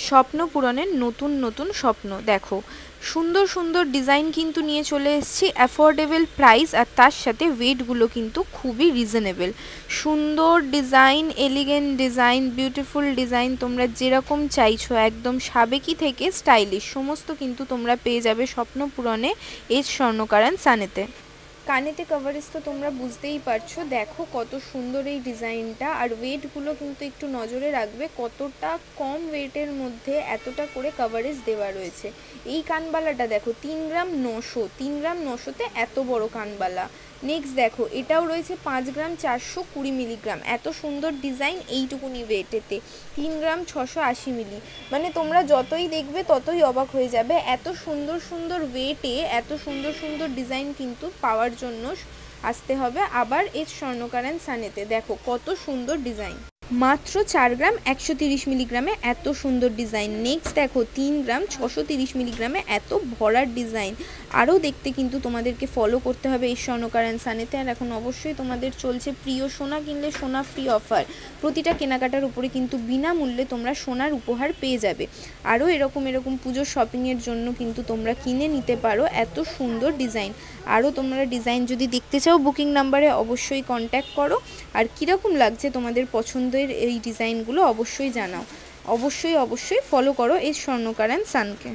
স্বপ্ন পূরণের নতুন নতুন স্বপ্ন। দেখো সুন্দর সুন্দর ডিজাইন কিন্তু নিয়ে চলে এসেছি, অ্যাফোর্ডেবল প্রাইস, আর তার সাথে ওয়েটগুলো কিন্তু খুবই রিজনেবল। সুন্দর design, elegant design, beautiful design, তোমরা যেরকম চাইছো একদম সাবেকি থেকে স্টাইলিশ সমস্ত কিন্তু তোমরা পেয়ে যাবে স্বপ্ন পূরণে এস স্বর্ণকার অ্যান্ড সানেতে। কানেতে কভারেজ তো তোমরা বুঝতেই পারছো, দেখো কত সুন্দর এই ডিজাইনটা। আর ওয়েটগুলো কিন্তু একটু নজরে রাখবে, কতটা কম ওয়েটের মধ্যে এতটা করে কভারেজ দেওয়া রয়েছে। এই কানবালাটা দেখো 3 গ্রাম 900, 3 গ্রাম 900তে এত বড় কানবালা। নেক্সট দেখো এটাও রয়েছে 5 গ্রাম 420 মিলিগ্রাম, এত সুন্দর ডিজাইন এইটুকুনি ওয়েটেতে। 3 গ্রাম 680 মিলি, মানে তোমরা যতই দেখবে ততই অবাক হয়ে যাবে, এত সুন্দর সুন্দর ওয়েটে এত সুন্দর সুন্দর ডিজাইন কিন্তু পাওয়ার জন্য আসতে হবে আবার এস স্বর্ণকার অ্যান্ড সানেতে। দেখো কত সুন্দর ডিজাইন, মাত্র 4 গ্রাম 130 মিলিগ্রামে এত সুন্দর ডিজাইন। নেক্সট দেখো 3 গ্রাম 630 মিলিগ্রামে এত ভরার ডিজাইন। আরও দেখতে কিন্তু তোমাদেরকে ফলো করতে হবে এই স্বর্ণকার অ্যান্ড সানেতে। আর এখন অবশ্যই তোমাদের চলছে প্রিয় সোনা কিনলে সোনা ফ্রি অফার, প্রতিটা কেনাকাটার উপরে কিন্তু বিনামূল্যে তোমরা সোনার উপহার পেয়ে যাবে। আরও এরকম পুজোর শপিংয়ের জন্য কিন্তু তোমরা কিনে নিতে পারো এত সুন্দর ডিজাইন। আরও তোমরা ডিজাইন যদি দেখতে চাও বুকিং নাম্বারে অবশ্যই কন্ট্যাক্ট করো। আর কীরকম লাগছে তোমাদের পছন্দের এই ডিজাইনগুলো অবশ্যই জানাও। অবশ্যই ফলো করো এই স্বর্ণকার অ্যান্ড সানকে।